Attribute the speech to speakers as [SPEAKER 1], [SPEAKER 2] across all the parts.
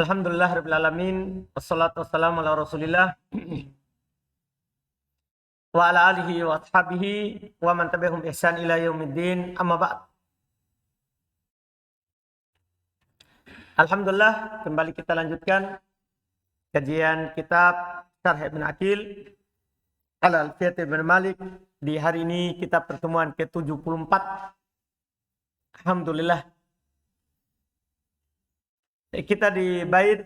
[SPEAKER 1] Alhamdulillah rabbil alamin, wassalatu wassalamu ala Rasulillah wa ala alihi wa ashabihi wa man tabi'ahum bi ihsan ila yaumiddin. Amma ba'd. Alhamdulillah, kembali kita lanjutkan kajian kitab Syarh Ibn Aqil Al-Alfiyah Ibn Malik. Di hari ini kita pertemuan ke-74. Alhamdulillah. Kita di bait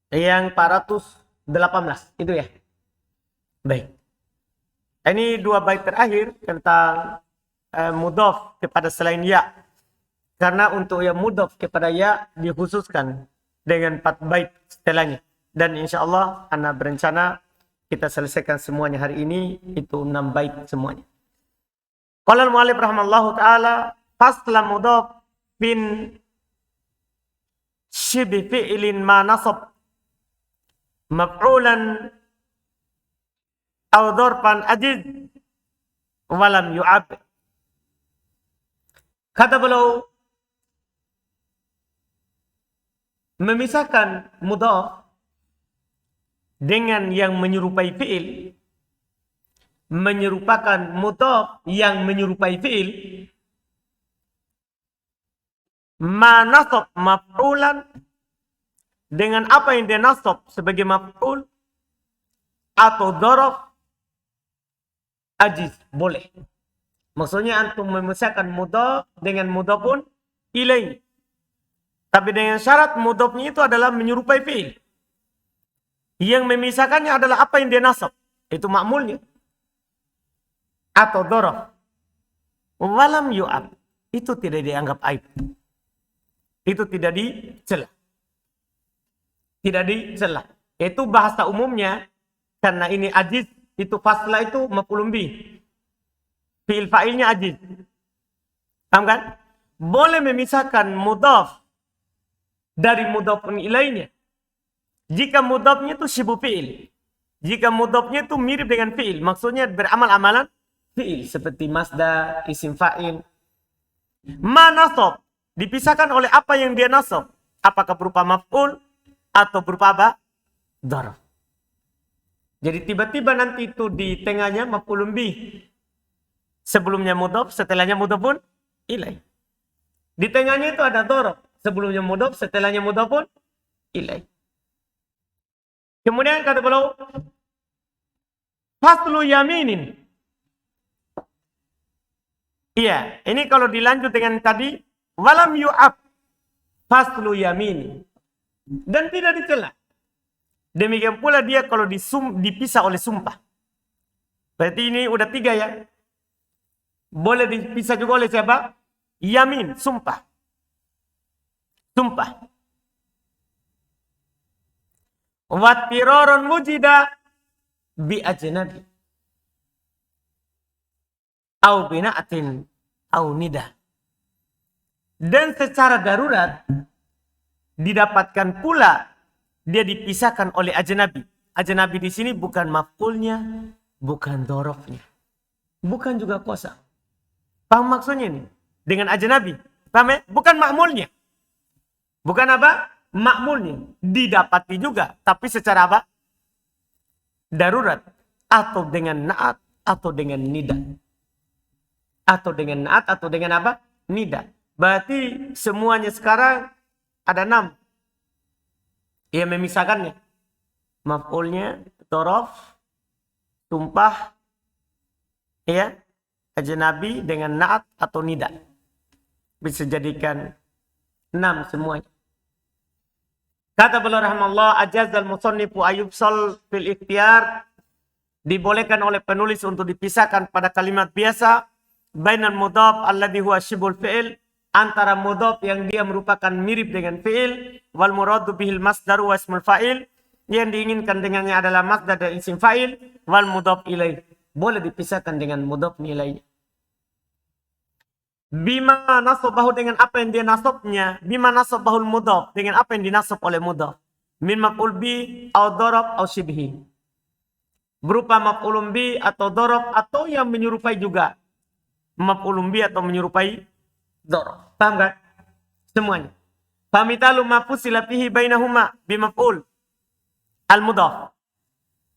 [SPEAKER 1] yang 418 itu ya. Baik. Ini dua bait terakhir tentang mudhaf kepada selain ya. Karena untuk yang mudhaf kepada ya dikhususkan dengan 4 bait setelahnya. Dan insya Allah ana berencana kita selesaikan semuanya hari ini, itu 6 bait semuanya. Qala al-mu'allif rahimallahu ta'ala, fasla mudhaf bin shibhi fi'lin ma nasab maf'ulan aw dzarfan ajiz walam yu'ab. Kata beliau, memisahkan mudhaf dengan yang menyerupai fi'il, menyerupakan mudhaf yang menyerupai fi'il, ma nasab maf'ulan, dengan apa yang dia nasab sebagai maf'ul atau dzaraf ajiz, boleh. Maksudnya antum memisahkan mudhaf dengan mudhafun ilaih. Tapi dengan syarat mudhafnya itu adalah menyerupai fi'il. Yang memisahkannya adalah apa yang dia nasab. Itu ma'mulnya. Atau dzaraf. Walam yu'ab. Itu tidak dianggap aib. Itu tidak dicela. Tidak dicela. Itu bahasa umumnya. Karena ini ajiz. Itu fasla itu maf'ulun bih. Fi'il fa'ilnya ajiz. Paham kan? Boleh memisahkan mudhaf dari mudhafun ilaihnya. Jika mudhafnya itu syibu fi'il. Jika mudhafnya itu mirip dengan fi'il. Maksudnya beramal-amalan fi'il. Seperti masdar, isim fa'il. Ma nasab. Dipisahkan oleh apa yang dia nasab. Apakah berupa maf'ul atau berupa apa? Dzaraf. Jadi tiba-tiba nanti itu di tengahnya maf'ulun bih. Sebelumnya mudhaf, setelahnya mudhafun ilaih. Di tengahnya itu ada dzaraf. Sebelumnya mudhaf, setelahnya mudhafun ilaih. Kemudian kata beliau, faslu yaminin. Iya, ini kalau dilanjut dengan tadi, walam yu'ab, faslu yaminin. Dan tidak dicela. Demikian pula dia kalau dipisah oleh sumpah. Berarti ini udah 3 ya. Boleh dipisah juga oleh siapa? Yamin, sumpah. Sumpah. Wattirorun wujida bi ajnabi au bina'atin au nida. Dan secara darurat didapatkan pula dia dipisahkan oleh ajnabi. Ajnabi di sini bukan maf'ulnya, bukan dzarafnya, bukan juga kosa. Paham maksudnya ini? Dengan ajnabi, paham ya? Bukan ma'mulnya. Bukan apa? Makmulnya didapati juga, tapi secara apa? Darurat, atau dengan naat, atau dengan nida, atau dengan naat, atau dengan apa? Nida. Berarti semuanya sekarang ada 6 yang memisahkannya. Maf'ulnya, dzaraf, sumpah, ya, ajnabi dengan naat atau nida. Bisa jadikan 6 semuanya. Kata beliau rahimahullah, ajazal musannifu ayyubsal fil ikhtiyar, dibolehkan oleh penulis untuk dipisahkan pada kalimat biasa bainal mudhaf alladhi huwa syibul fi'il, antara mudhaf yang dia merupakan mirip dengan fi'il, wal muradu bihil masdar wa ismul fa'il, yang diinginkan dengannya adalah masdar dan isim fa'il, wal mudhaf ilaih. Boleh dipisahkan dengan mudhaf ilaihnya. Bima nasabahu, dengan apa yang dia nasabnya. Bima nasabahul mudhaf, dengan apa yang dinasab oleh mudhaf. Min maf'ul bi, au dzaraf, au shibhi. berupa maf'ulun bi atau dorob atau yang menyerupai juga maf'ulun bi atau menyerupai dorob. Paham kan? Semuanya. Famitalu ma fusila fihi bainahuma bimaf'ul al-mudhaf.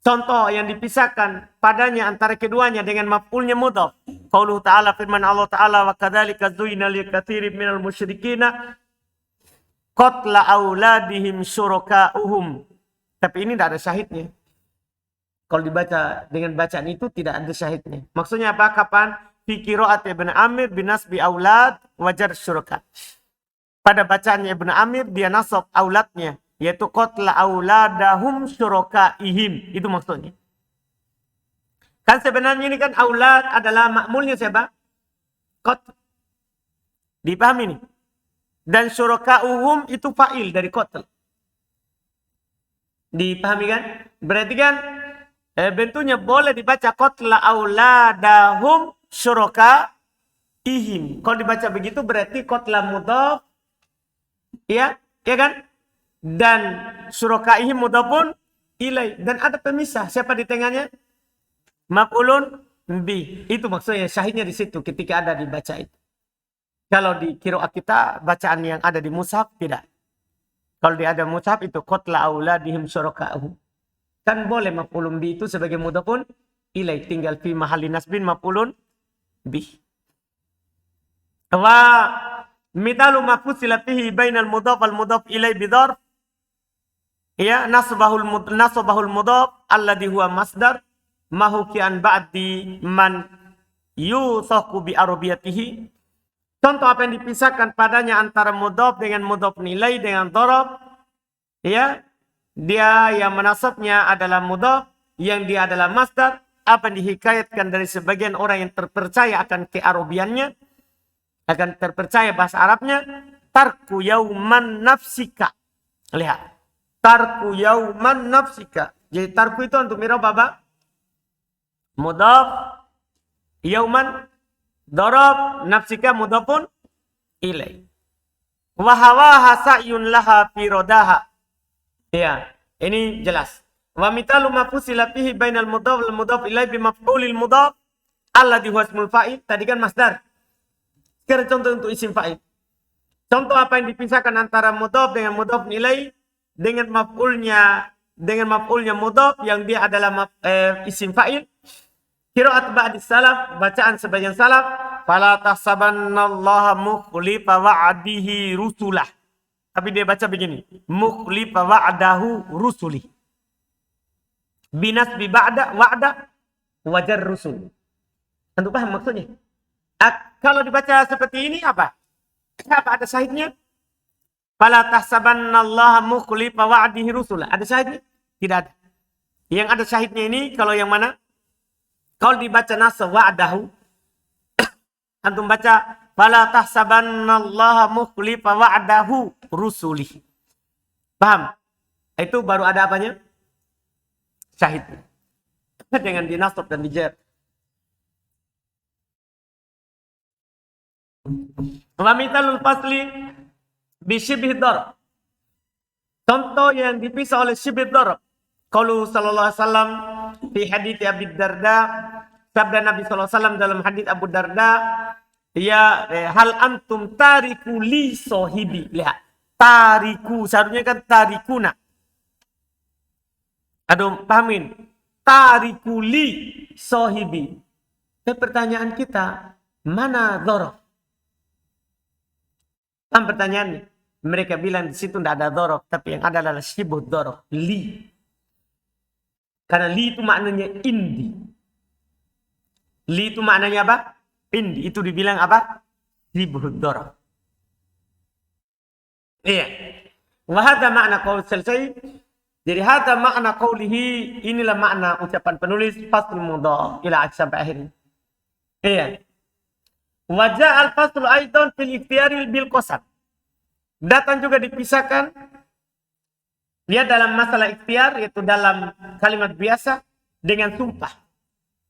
[SPEAKER 1] Contoh yang dipisahkan padanya antara keduanya dengan maf'ulnya mudhaf. Qauluhu ta'ala, firman Allah Ta'ala, wa kadzalika zuyyina lil katsirin minal musyrikina qatla auladihim syuraka'uhum. Tapi ini tidak ada syahidnya. Kalau dibaca dengan bacaan itu tidak ada syahidnya. Maksudnya apa? Kapan? Fi qiraat Ibnu Amir bin nasbi aulad wajar syuraka. Pada bacaannya Ibnu Amir dia nasab auladnya, yaitu qatla auladahum syurakaihim. Itu maksudnya. Kan sebenarnya ini kan aulad adalah makmulnya siapa? Qat. Dipahami nih? Dan syurakauhum itu fa'il dari qatl. Dipahami kan? Berarti kan bentuknya boleh dibaca qatla auladahum syurakaihim. Kalau dibaca begitu berarti qatla mudhaf, ya kan? Dan syurakaihim mudhafun ilai, dan ada pemisah. Siapa di tengahnya? Maf'ulun bi. Itu maksudnya syahidnya di situ ketika ada dibaca itu. Kalau di qiraat kita bacaan yang ada di mushaf tidak. Kalau dia ada mushaf itu qatla auladihim syuraka'uhum. Kan boleh maf'ulun bi itu sebagai mudhafun ilai, tinggal fi mahalli nasbin maf'ulun bi. Wa mitalu ma fusila fihi bainal mudhaf wal mudhaf ilai bidharf, ya nasbahul mudhaf alladhi huwa masdar mahukian ba'di man yuthaku bi arabiyatihi. Contoh apa yang dipisahkan padanya antara mudhaf dengan mudhaf nilai dengan dharab, ya, dia yang menasabnya adalah mudhaf, yang dia adalah masdar, apa yang dihikayatkan dari sebagian orang yang terpercaya akan kearabiannya, akan terpercaya bahasa Arabnya, tarku yauman nafsika. Lihat, tarku yauman nafsika. Jadi tarku itu untuk mirab apa? Mudhaf, yauman darab, nafsika mudhafun ilai. Wa hawaha sa'yun laha fi rodaha. Ya, ini jelas. Wa mitalu ma fusila fihi bainal mudhaf wal mudhaf ilai bi maf'ulil mudhaf alladhi huwa ismul fa'il. Tadi kan masdar. Sekarang contoh untuk isim fa'il. Contoh apa yang dipisahkan antara mudhaf dengan mudhaf ilai dengan maf'ulnya mudhaf yang dia adalah isim fa'il. Qiraat ba'dis salaf, bacaan sebagian salaf, fala tahsabannallaha mukhlifa wa'dihi rusulah. Tapi dia baca begini, mukhlifa wa'dahu rusuli. Binas bi ba'da wa'da wajar rusul. Anda paham maksudnya? Kalau dibaca seperti ini apa? Apa ada syahidnya? Fala tahsabannallaha mukhlifa wa'dihi rusulah. Ada syahidnya? Tidak ada. Yang ada syahidnya ini kalau yang mana? Kalau dibaca nasab wa'dahu, antum baca fala tahsabannallaha mukhlifa wa'dahu rusuli. Paham? Itu baru ada apanya? Syahid. Dengan dinasab dan dijar. Wa mithalul fasli bi syibhi darab. Contoh yang dipisah oleh syibhi darab. Qaulu sallallahu alaihi wasallam fi hadits Abi Darda, sabda Nabi sallallahu alaihi wasallam dalam hadits Abu Darda, ya hal antum tariku li sahibi. Lihat, tariku seharusnya kan tarikuna. Aduh, pahamin. Tariku li sahibi. Pertanyaan kita, mana dzaraf? Kan pertanyaannya. Mereka bilang di situ tidak ada dzaraf, tapi yang ada adalah syibhu dzaraf, li. Karena li itu maknanya indi. Li itu maknanya apa? Indi. Itu dibilang apa? Syibhu dzaraf. Iya. Wa hadha makna qaul selesai. Jadi hadha makna qaulihi, inilah makna ucapan penulis faslul mudhaf ila sampai akhirnya. Iya. Wa ja'al faslu aidan fil ikhtiyari bil qasam. Datang juga dipisahkan dia dalam masalah ikhtiar, yaitu dalam kalimat biasa dengan sumpah.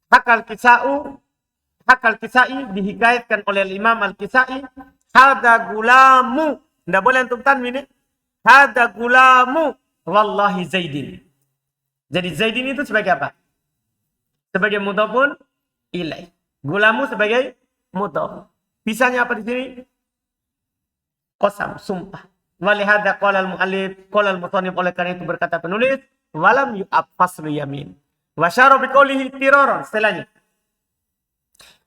[SPEAKER 1] Hak al-Kisai dihikayatkan oleh Imam al-Kisai. Hada gulamu. Tidak boleh untuk tanwin. Hada gulamu wallahi Zaidin. Jadi Zaidin itu sebagai apa? sebagai mudhafun ilaih. Gulamu sebagai mudhaf. Pisahnya apa di sini? Qasam, sumpah. Walihada qala al-mu'allif, qala al-musannif, oleh karena itu berkata penulis, walam yu'ab faslu yamin. Wa syara bi qoulihi tiraran, setelahnya.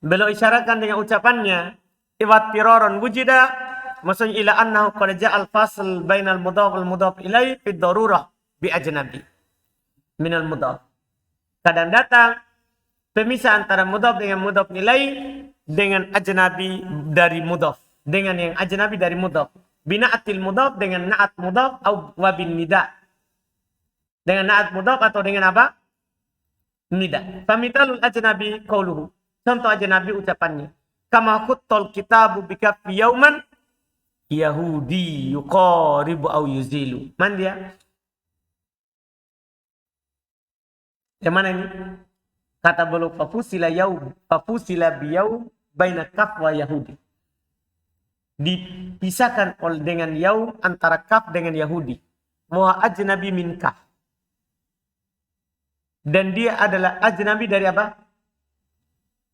[SPEAKER 1] Beliau isyaratkan dengan ucapannya, iwat tiraran wujida, maksudnya ila annahu qad ja'al fasl bainal mudhaf wal mudhaf ilaih fi darurah bi ajnabi minal mudhaf. Kadang datang pemisah antara mudhaf dengan mudhaf ilaih dengan ajnabi dari mudhaf, dengan yang ajnabi dari mudhaf. Bina'atil mudhaf dengan na'at mudhaf atau wabin nida. Dengan na'at mudhaf atau dengan apa? Nida. Famitalul ajnabi qauluhu. Contoh ajnabi ucapannya. Kama khuttal kitabu bikaffi yauman Yahudi yuqaribu au yuzilu. Man dia? Yang mana ini? Kata beliau fafusila yaum, fafusila biyaum baina kaf wa Yahudi. Dipisahkan oleh dengan yaum antara kaf dengan Yahudi. Muha ajnabi min kaf. Dan dia adalah ajnabi dari apa?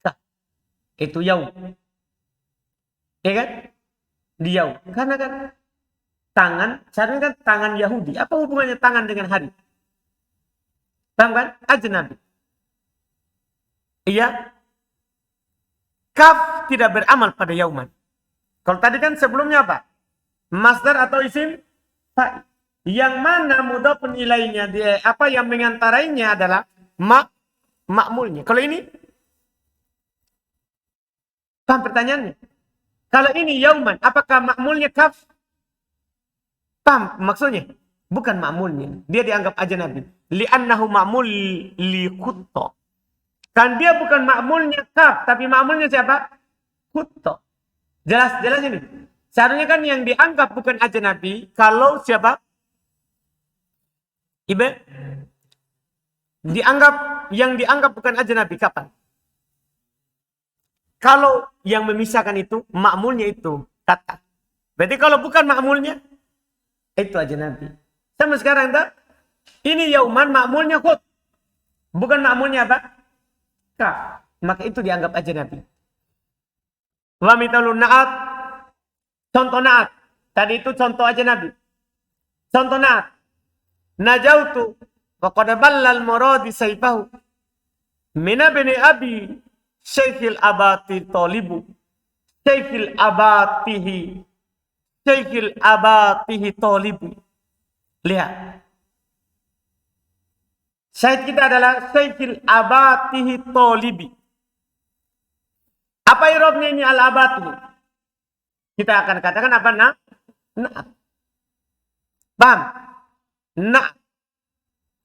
[SPEAKER 1] Kaf. Itu yaum. Ya kan? Di yaum. Karena kan tangan, seharusnya kan tangan Yahudi. Apa hubungannya tangan dengan hari? Paham kan? Ajnabi. Iya. Kaf tidak beramal pada yauman. Kalau tadi kan sebelumnya apa? Masdar atau isim fa'il. Yang mana mudhaf ilaihnya dia apa yang mengantarainya adalah makmulnya. Kalau ini paham pertanyaannya? Kalau ini yauman, apakah makmulnya kaf? Paham maksudnya? Bukan makmulnya. Dia dianggap ajnabi. Li'annahu ma'mul li khutta. Kan dia bukan makmulnya kaf, tapi makmulnya siapa? Khutta. Jelas ini. Seharusnya kan yang dianggap bukan ajnabi kalau siapa? Ibe? Yang dianggap bukan ajnabi kapan? Kalau yang memisahkan itu makmulnya itu kata. Berarti kalau bukan makmulnya itu ajnabi. Sama sekarang tak? Ini yauman makmulnya khut. Bukan makmulnya apa? Kaf. Maka itu dianggap ajnabi. Wa mitalun na'at. Contoh na'at. Tadi itu contoh ajnabi. Contoh na'at. Najautu wa qad ballal muradi sayfahu. Mina bini abi Syekhil abati tolibu. Syekhil abatihi tolibu. Lihat. Syahid kita adalah Syekhil abatihi tolibi. Apa irobnya ini al-abatihi? Kita akan katakan apa? Na'at. Paham? Na'at.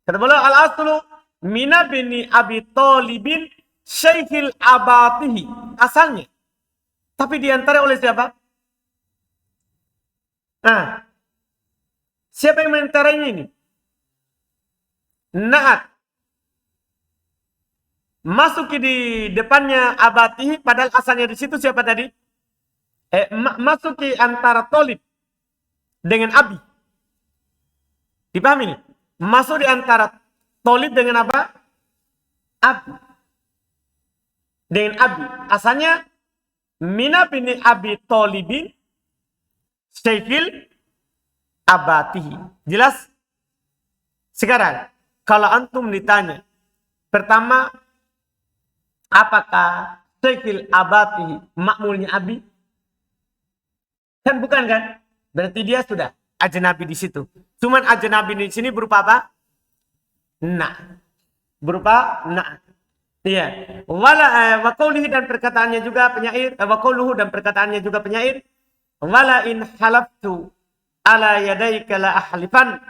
[SPEAKER 1] Kata beliau al-aslu mina bini abi tolibin Syekhil abatihi. Asalnya. Tapi diantara oleh siapa? Nah. Siapa yang mengantaranya ini? Na'at. Masuk di depannya abatihi. Padahal asalnya di situ siapa tadi? Masuki antara tolib dengan abi. Dipahami ini? Masuk di antara tolib dengan apa? Abi. Dengan abi. Asalnya mina bini abi tolibin Syekhil abatihi. Jelas? Sekarang, kalau antum ditanya, pertama, apakah Syekhil abatihi makmulnya abi? Kan bukan kan? Berarti dia sudah ajnabi di situ. Cuman ajnabi di sini berupa apa? Na. Berupa na. Iya. Wa qawlihi dan perkataannya juga penyair. Wa qawluhu dan perkataannya juga penyair. Wala in halaftu ala yadaika la ahlifan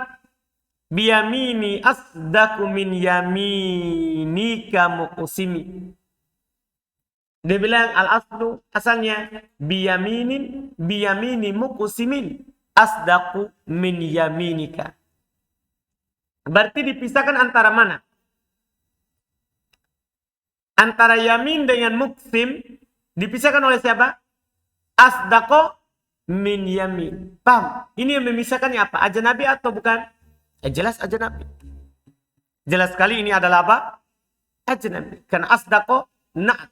[SPEAKER 1] biyamini asdaku min yaminika muqsimi. Dia bilang al-aslu asalnya biyamini muqsimin asdaku min yaminika. Berarti dipisahkan antara mana? Antara yamin dengan muqsim dipisahkan oleh siapa? Asdaqo min yamin. Paham? Ini yang memisahkannya apa? Ajnabi atau bukan? Jelas ajnabi. Jelas sekali ini adalah apa? ajnabi. Karena asdaqo na'at.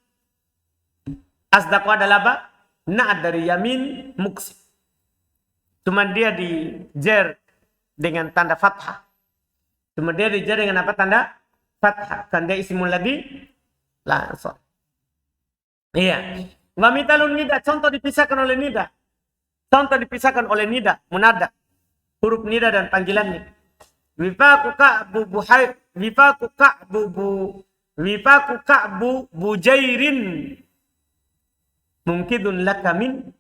[SPEAKER 1] Asdaqo adalah apa? Na'at dari yamin muqsim. Cuma dia dijer dengan tanda fathah. Cuma dia dijer dengan apa tanda fathah. Kan dia ismul ladzi langsung. Iya. Wa mitalun nida, contoh dipisahkan oleh nida. Contoh dipisahkan oleh nida, munada. Huruf nida dan panggilannya. Wifaku ka'bu bujairin mungkidun laka min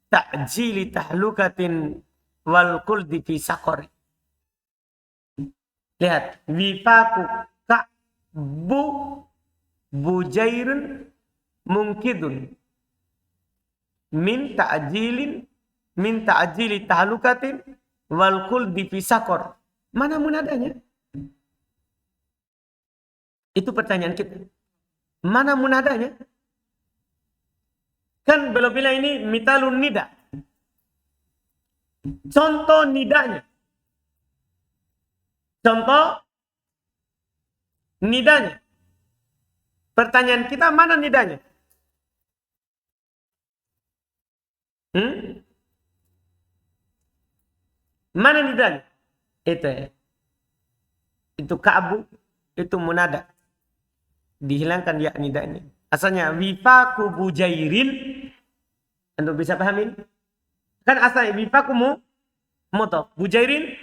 [SPEAKER 1] ta'jili tahlukatin wal kuldi fi saqari. Lihat, wifaku ka'bu bujairin mungkidun min ta'jili tahlukatin wal kuldi fi saqar. Mana munadanya? Itu pertanyaan kita. Mana munadanya? Kan belum bilang ini mitalun nida. Contoh nidanya. Contoh nidanya. Pertanyaan kita, mana nidanya? Mana nidanya? Itu ka'bu, itu munada. Dihilangkan ya nidanya. Asalnya wifaku bujairin. Anda bisa pahamin? Kan asalnya wifaku mudhaf. Bujairin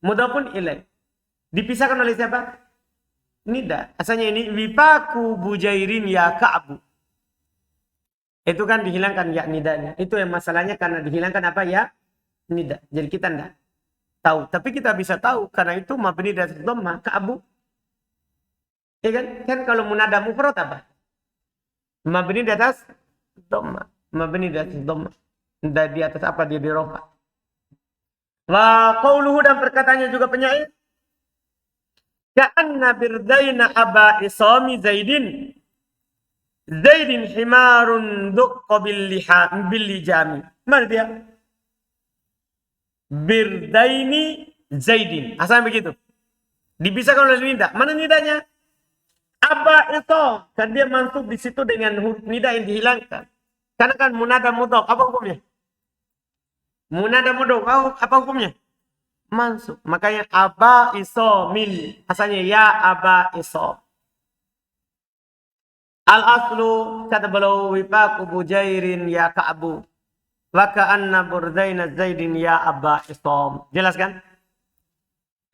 [SPEAKER 1] mudhafun ilaih. Dipisahkan oleh siapa? Nida. Asalnya ini wifaku bujairin ya ka'bu. Itu kan dihilangkan ya nidanya. Itu yang masalahnya karena dihilangkan apa ya? Nida. Jadi kita enggak tahu. Tapi kita bisa tahu karena itu mabni di atas dhamma ka'bu. Ya kan? Kan kalau munada mufrad apa? Mabni di atas dhamma. Mabni di atas dhamma. Di atas apa? Dia di rafa. Wa qauluhu, dan perkataannya juga penyair. Ka'anna birdaina aba isami zaidin. Zaidin himarun duqqa bil lijami. Mana dia? Birdaini zaidin. Asalnya begitu. Dipisahkan oleh nida. Mana nidanya? Aba itu. Kan dia mansub di situ dengan huruf nida yang dihilangkan. Karena kan munada mudhaf. Apa hukumnya? Munada mudhaf. Apa hukumnya? Mansub. Makanya aba iso mil. Asalnya ya aba iso. Al-aslu kata beliau wifaku bujairin ya ka'bu. Wa ka'anna burdaina zaidin ya aba isom. Jelas kan?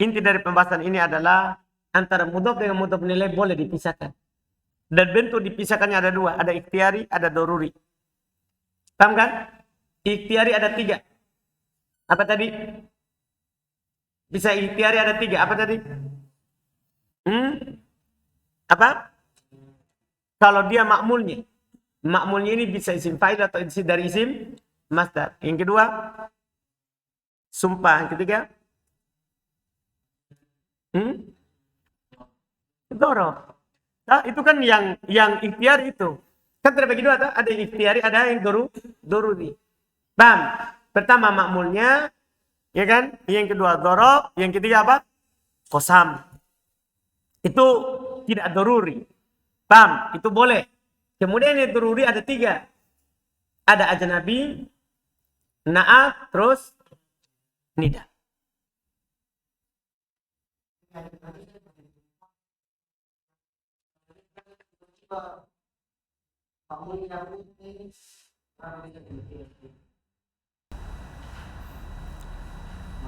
[SPEAKER 1] Inti dari pembahasan ini adalah antara mudhaf dengan mudhaf nilai boleh dipisahkan. Dan bentuk dipisahkannya ada dua. Ada ikhtiari, ada doruri. Paham kan? Ikhtiari ada 3. Apa tadi? Bisa ikhtiari ada 3. Apa tadi? Apa? Kalau dia makmulnya. Makmulnya ini bisa isim fa'il atau isi dari isim masdar. Yang kedua, sumpah. Yang ketiga, dorob. Nah, itu kan yang ikhtiar itu. Kan terbagi dua, ada yang ikhtiari, ada yang doruri. Paham? Pertama makmulnya, ya kan? Yang kedua dorob, yang ketiga apa? Qasam. Itu tidak doruri. Paham? Itu boleh. Kemudian yang doruri ada 3. Ada ajnabi, na'at, terus nida.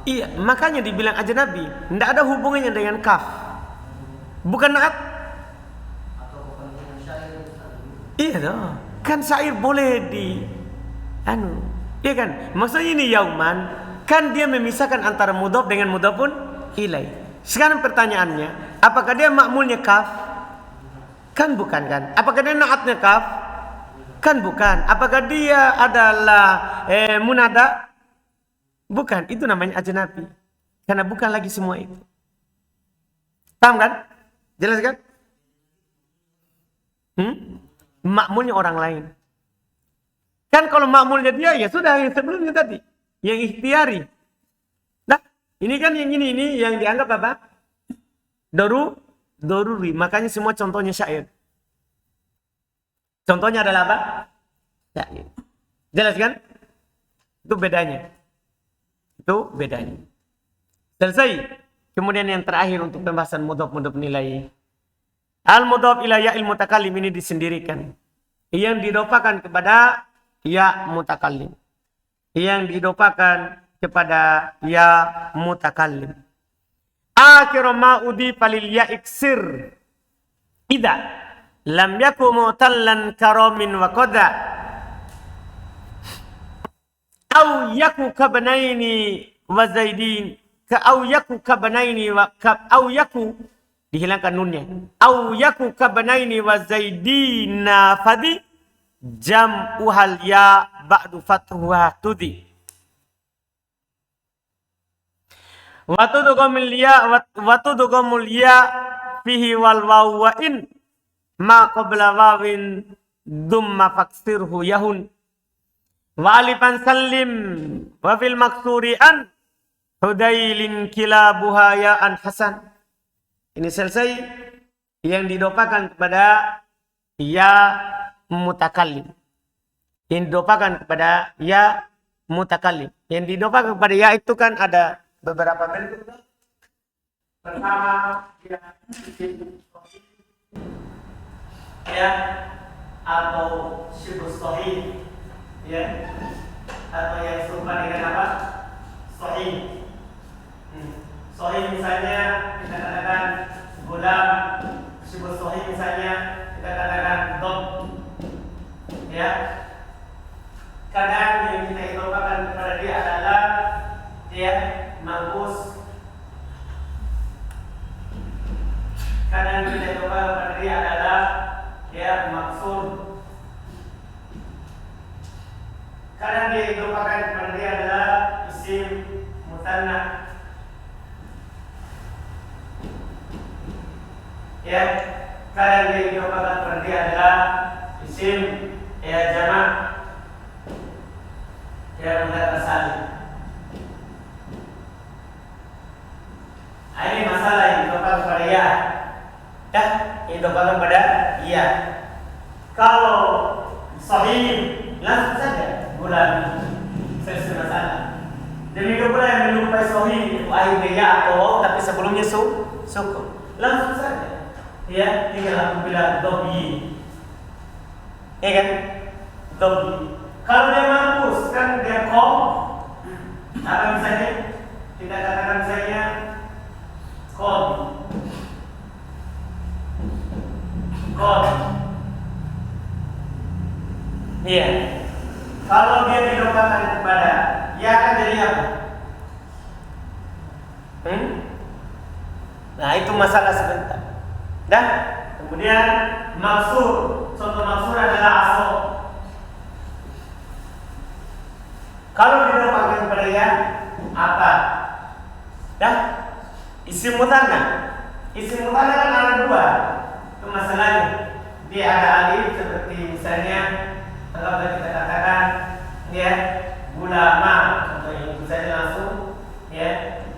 [SPEAKER 1] Iya, makanya dibilang ajnabi, tidak ada hubungannya dengan kaf. Bukan na'at. Iya dong. Kan syair boleh iya kan? Maksudnya ini yauman, kan dia memisahkan antara mudhaf dengan mudhafun ilaih. Sekarang pertanyaannya, apakah dia makmulnya kaf? Kan bukan kan? Apakah dia na'atnya kaf? Kan bukan. Apakah dia adalah munada? Bukan. Itu namanya ajnabi. Karena bukan lagi semua itu. Paham kan? Jelas kan? Makmulnya orang lain. Kan kalau makmulnya dia, ya sudah yang sebelumnya tadi. Yang ikhtiari. Nah, ini kan yang ini yang dianggap apa? doruri. Makanya semua contohnya syair. Contohnya adalah apa? Syair. Jelas kan? Itu bedanya. Itu bedanya. Selesai. Kemudian yang terakhir untuk pembahasan mudhaf nilai. Al-mudhaf ila ya'il mutakallim ini disendirikan. Yang didopakan kepada ya mutakallim. Yang didopakan kepada ya mutakallim. Akhir ma udhifa lil ya iksir. Idza lam yakun mutallan karamin wa qada. Au yaku kabnaini wa zaidin. Au yaku kabnaini wa au yaku dihilangkan nunnya. Au yaku kabnaini wa zaidina fadi jam'u hal ya ba'du fathuha tudi. Wa tudghamul ya fihi wal waw wa in ma qabla wawin dumma faksirhu yahun. Wa alifan sallim wa fil maksuri an hudailin kilabuha ya an hasan. Ini selesai yang didopakan kepada ya mutakallim. Yang didopakan kepada ya mutakallim. Yang didopakan kepada ya itu kan ada beberapa bentuk. Pertama ya atau syibh sahih ya atau yang serupa dengan apa? Sahih. Sahih misalnya kita katakan gulam, syibh sahih misalnya kita katakan dom. Ya. Kadang yang kita idhofakan kepada dia adalah ya manqus. Kadang kita idhofakan kepada dia adalah ya maksur. Kadang dia idhofakan kepada dia adalah isim mutanna. Ya, kadang dia idhofakan kepada dia adalah isim ya jamak. Ya mudzakkar salim. Ini masalah yang idhofakan kepada ya. Ya, idhofakan kepada ya. Kalau sahih langsung saja bulan selesai masalah. Demikian pula yang menyerupai sahih itu akhirnya ya atau waw tapi sebelumnya sukun. Langsung saja. Ya, tinggal apabila dobi. Ya kan? Dobi. Kalau dia mampus kan dia kom. Apa misalnya? Kita katakan misalnya kom. Kom. Iya. Kalau dia didopakan kepada ya akan jadi apa? Nah itu masalah sebentar. Dah. Kemudian maksur. Contoh maksur adalah aso. Kalau didopakan kepada ya apa? Dah. Isim mutanna. Isim mutanna kan ada dua. Itu masalahnya. Dia ada alif seperti misalnya kalau kita katakan ya gulama, contoh yang itu saja langsung ya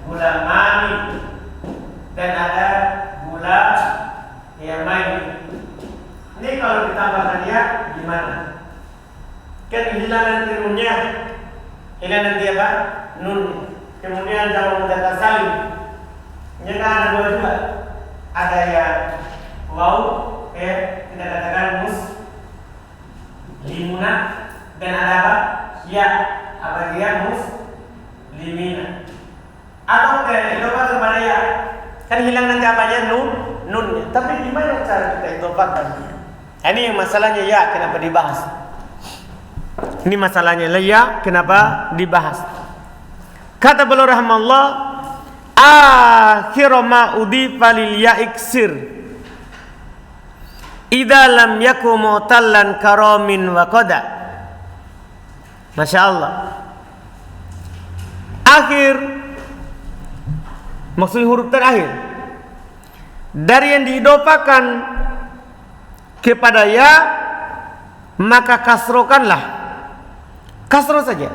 [SPEAKER 1] gulamani, dan ada gula ya main. Ini kalau ditambahkan ya gimana? Kan hilang nanti nunnya, hilang nanti apa? Nun. Kemudian dalam mudzakkar salim, yang ada dua juga. Ada yang waw, kita katakan mus limuna, dan ada apa? Ya, apa dia mus limina. Atau idhofakan kepada ya. Kan hilang nanti apanya nunnya. Tapi gimana cara kita idhofakan? Ini masalahnya ya kenapa dibahas? Ini masalahnya ya kenapa dibahas? Kata beliau rahimahullah, akhiru ma udhifa lil ya iksir. Idza lam yakun mutallan karamin wa qada. Masya Allah. Akhir maksudnya huruf terakhir dari yang diidofakan kepada ya, maka kasrokanlah. Kasro saja.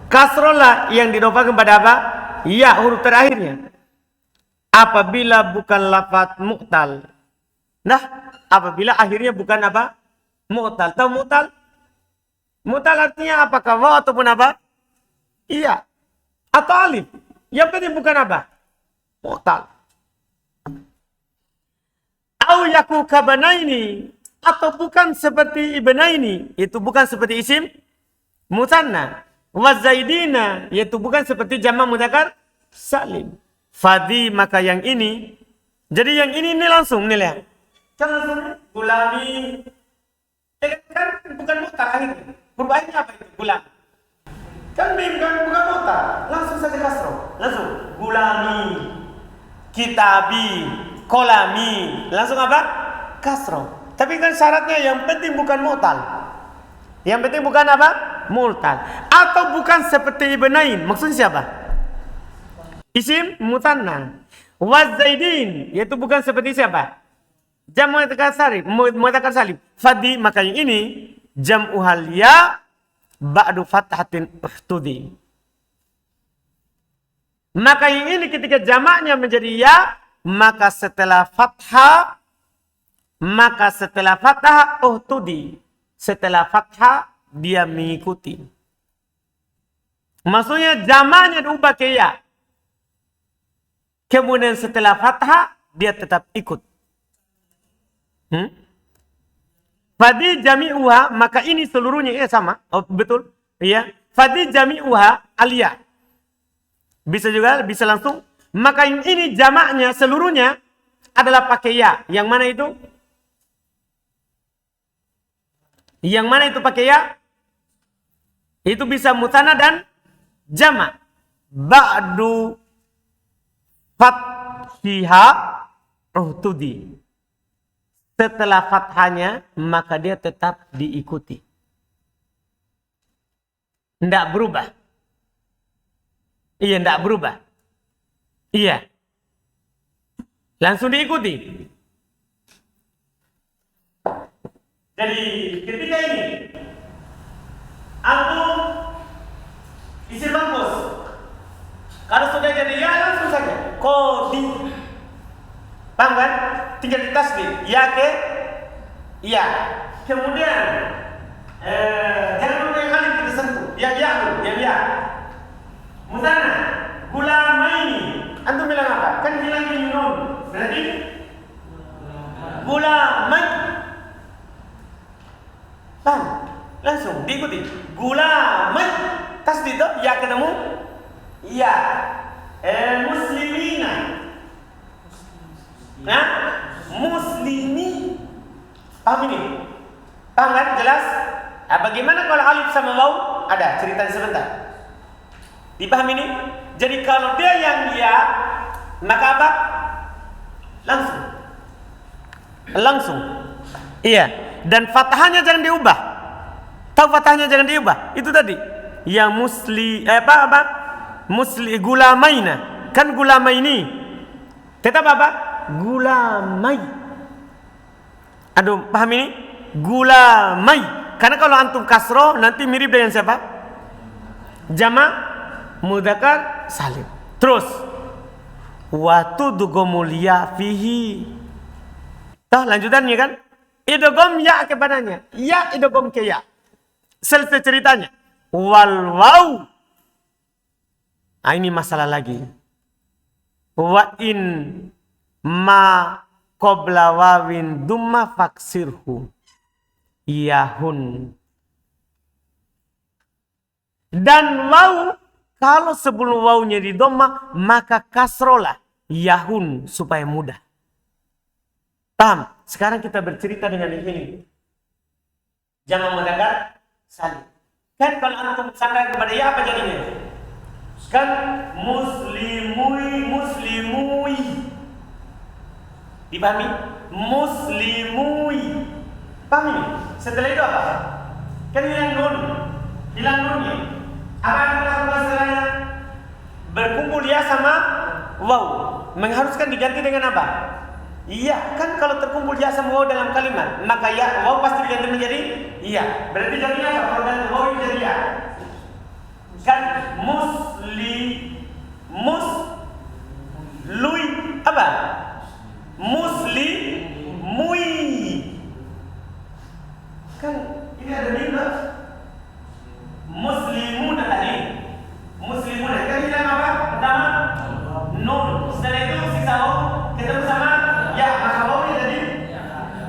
[SPEAKER 1] Kasrolah yang diidofakan kepada apa? Ya, huruf terakhirnya. Apabila bukan lafaz mu'tal. Nah, apabila akhirnya bukan apa? Mu'tal. Tahu mu'tal? Mu'tal artinya apakah waw ataupun apa? Iya. Atau alif. Yang penting bukan apa? Mu'tal. Au yaku kabanaini. Atau bukan seperti ibnaini. Itu bukan seperti isim musanna. Wa zaidina. Yaitu bukan seperti jamak mudzakkar salim. Fadi, maka yang ini. Jadi yang ini langsung nih lihat. Kan langsung gulami. Kan bukan mu'tal akhirnya. Perubahannya apa itu? Gulam. Kan mim kan bukan mu'tal. Langsung saja kasroh. Langsung gulami, kitabi, kolami. Langsung apa? Kasroh. Tapi kan syaratnya yang penting bukan mu'tal. Yang penting bukan apa? Mu'tal. Atau bukan seperti ibnain. Maksudnya siapa? Isim mutanna. Wazaidin. Yaitu bukan seperti siapa? Jam mudzakkar salim. Fadi, maka yang ini jam'uhal ya ba'du fathatin uhtudi. Maka yang ini ketika jamaknya menjadi ya, maka setelah fathah uhtudi. Setelah fathah dia mengikuti. Maksudnya jamaknya diubah ke ya. Kemudian setelah fathah dia tetap ikut. Fadi jami'uha, maka ini seluruhnya sama. Oh, betul? Iya. Fadi jami'uha aliyah. Bisa juga, bisa langsung. Maka ini jamaknya seluruhnya adalah pakai ya. Yang mana itu? Yang mana itu pakai ya? Itu bisa mutanna dan jamak. Ba'du fathiha uhtudi. Setelah fathahnya, maka dia tetap diikuti. Tidak berubah. Iya, tidak berubah. Iya. Langsung diikuti. Jadi, ketika ini, antum isi bagus. Kalau sudah jadi ya, langsung saja. Kodi. Paham kan? Tinggal ditasbih. Ya ke? Ya. Kemudian jangan lupa yang alif kita sentuh. Ya. Mutanna. Gulamaini. Antum bilang apa? Kan bilang ini nun. Berarti gulamai. Paham? Langsung diikuti. Gulamai. Tasbih itu ya ketemu. Ya. Muslimina. Nah, muslimi. Paham ini? Paham kan? Jelas? Nah, bagaimana kalau alif sama waw? Ada ceritanya sebentar. Dipaham ini? Jadi kalau dia yang ya, maka apa? Langsung. Iya. Dan fathahnya jangan diubah. Tahu fathahnya jangan diubah? Itu tadi. Yang musli gulamaina. Kan gulamaini. Tetap apa? Gulamai. Aduh, paham ini? Gulamai. Karena kalau antum kasroh nanti mirip dengan siapa? Jamak mudzakkar salim. Terus watu dugomul ya fihi. Tahu lanjutannya kan? Idgham ya kepadanya. Ya idgham ke ya. Selesai ceritanya. Wal waw. Ini masalah lagi. Wa in ma qabla wawin dumma faksirhu yahun. Dan waw kalau sebelum wawnya di dhamma maka kasrolah yahun supaya mudah. Paham? Sekarang kita bercerita dengan ini. Jamak mudzakkar salim. Kan kalau antum sandar kepada ya apa jadinya? Kan muslimui. Dipahami? Muslimui. Paham ini? Setelah itu apa? Kan hilang nun. Hilang nunnya. Apa yang dilakukan setelahnya? Berkumpul ya sama waw. Mengharuskan diganti dengan apa? Iya. Kan kalau terkumpul ya sama waw dalam kalimat, maka ya waw pasti diganti menjadi iya. Berarti jadinya apa? Kalau ganti waw menjadi ya. Kan lui apa? Mui. Kan ini ada lima. Muslimun tadi. Muslimun kan hilang apa? Pertama nun. Setelah itu sisa waw ketemu sama ya, maka wawnya jadi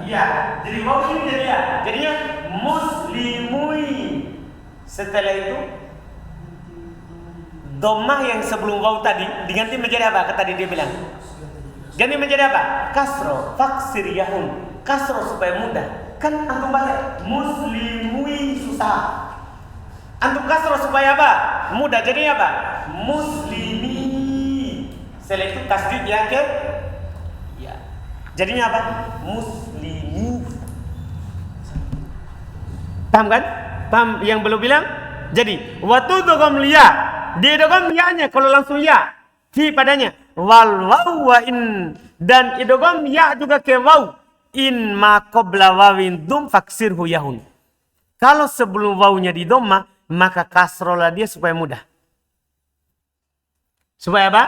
[SPEAKER 1] ya. Jadi waw ini jadi ya. Jadinya muslimui. Setelah itu dhammah yang sebelum waw tadi diganti menjadi apa? Tadi dia bilang. Ganti menjadi apa? Kasro, faksir yahun. Kasro supaya mudah. Kan antum baca muslimui susah. Antum kasro supaya apa? Mudah. Jadinya apa? Muslimi. Setelah itu tasdid ya ke? Ya. Jadinya apa? Muslimi. Paham kan? Paham yang belum bilang? Jadi waktu dogom liya, dia dogom ya-nya kalau langsung ya, fi padanya. Wal waw wa in, dan idogom ya juga ke waw. In ma qabla wawin dum faksirhu yahun. Kalau sebelum wawnya di dhamma, maka kasrolah dia supaya mudah. Supaya apa?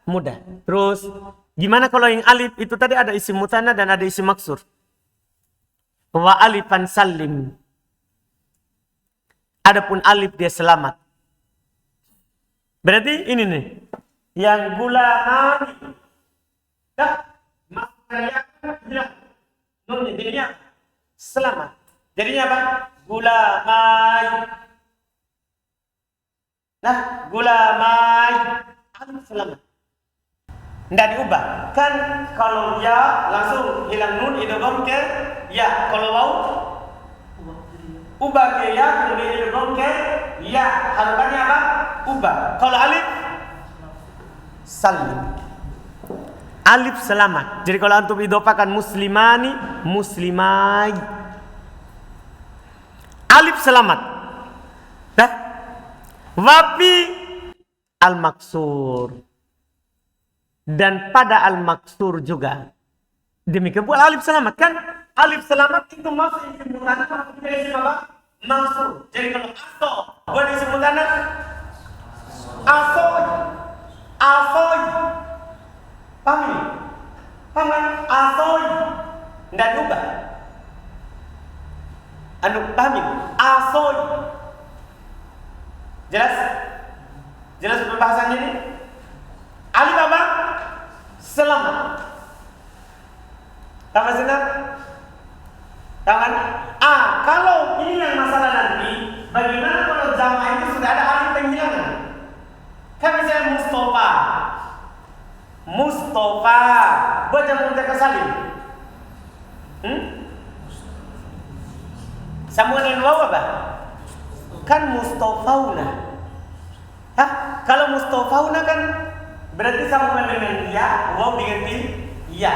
[SPEAKER 1] Mudah. Terus gimana kalau yang alif itu tadi ada isim mutanna dan ada isim maksur. Wa alifan salim. Adapun alif dia selamat. Berarti ini nih. Yang gulamani. Dah, masukkan ya hilang. Nunnya jadinya selamat. Jadinya apa? Gulamai. Nah, gulamai. Alif selamat. Tidak diubah. Kan kalau ya langsung hilang nun idgham ke ya. Kalau waw ubah ke ya kemudian idgham ke ya. Harapannya apa? Ubah. Kalau alif salim. Alif selamat. Jadi kalau antum idhofakan muslimani, muslimai. Alif selamat. Dah. Wafi al-maksur. Dan pada al-maksur juga. Demikian pula alif selamat. Kan alif selamat itu masuk isim mutanna masuk isim apa? Maksur. Jadi kalau aso buat isim mutanna asoy. Asoy. Paham ini? Paham kan? Asoy. Tidak diubah. Anu paham ini? Asoy. Jelas? Jelas pembahasannya ini? Alif apa? Selamat. Tambah senang? Tahu kan? Kalau ini yang masalah nanti, bagaimana kalau jamaah itu sudah ada alif penghilangan? Kan misalnya Mustafa. Mustafa. Buat jamak mudzakkar salim. Sambungan dengan waw apa? Kan Mustafauna. Hah? Kalau Mustafauna kan berarti sambungan dengan ya, waw diganti ya.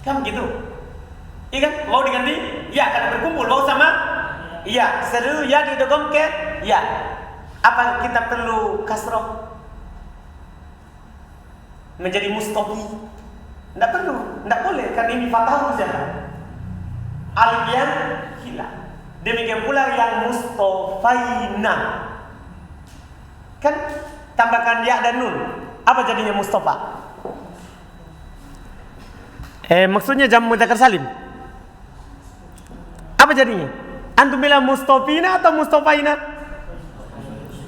[SPEAKER 1] Kan begitu? Iya kan? Waw diganti ya karena berkumpul waw sama ya. Seru ya didogom ke ya. Apa kita perlu kasroh? Menjadi mustofi? Tidak perlu, tidak boleh. Kan ini fathah saja. Alif yang hilang. Demikian pula yang mustofaina. Kan tambahkan ya dan nun. Apa jadinya Mustafa? Maksudnya jamak mudzakkar salim. Apa jadinya? Antum bilang mustofina atau mustofaina?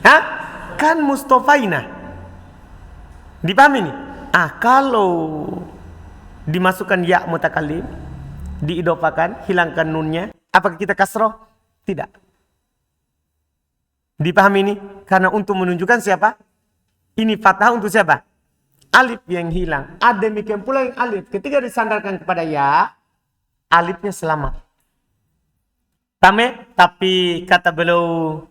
[SPEAKER 1] Hah? Kan mustofaina. Dipahami nih? Kalau dimasukkan ya mutakallim, diidhofakan, hilangkan nunnya, apakah kita kasroh? Tidak. Dipahami ini? Karena untuk menunjukkan siapa? Ini fathah untuk siapa? Alif yang hilang. Demikian pula yang alif. Ketika disandarkan kepada ya, alifnya selamat. Tapi kata beliau,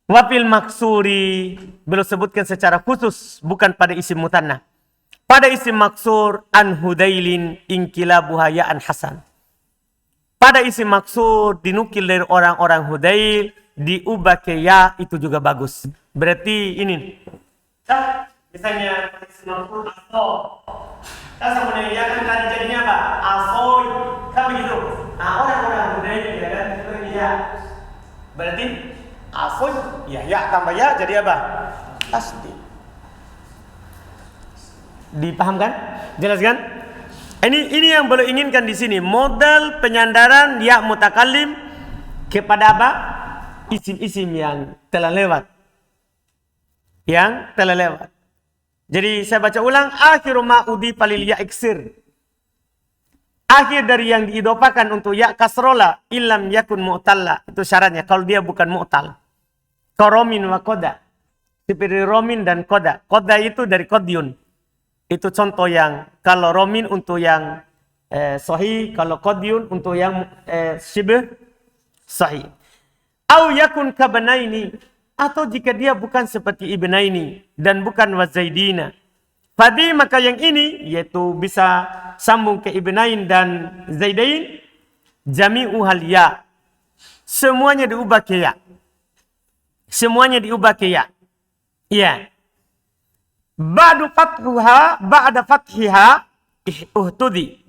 [SPEAKER 1] wafil maksuri, beliau sebutkan secara khusus, bukan pada isim mutanna. Pada isim maksur, an hudailin inkilabuha ya'an hasan. Pada isim maksur, dinukil dari orang-orang Hudail, diubah ke ya, itu juga bagus. Berarti ini. Misalnya isim maksur, aso. Sama dengan ya kan tadi jadinya apa? Asoy. Kan begitu. Orang-orang Hudail, ya kan? Ya. Berarti asoy, ya tambah ya jadi apa? Tasdid. Dipahamkan? Jelas kan? Ini yang beliau inginkan di sini, model penyandaran ya mutakallim kepada apa? Isim-isim yang telah lewat. Yang telah lewat. Jadi saya baca ulang, akhiru ma udifa lil ya iksir. Akhir dari yang diidopakan untuk ya kasrola illam yakun mu'talla. Itu syaratnya kalau dia bukan mu'tal. Koromin wa koda. Seperti romin dan koda. Koda itu dari kodyun. Itu contoh yang kalau romin untuk yang sahih, kalau kodyun untuk yang shibh sahih. Au yakun kabanaini, atau jika dia bukan seperti ibnaini dan bukan wazaidina. Fadi maka yang ini yaitu bisa sambung ke ibnain dan zaidain, jami'u hal ya. Semuanya diubah ke ya. Semuanya diubah ke ya. Ya. Ba'da fathiha uhtudi.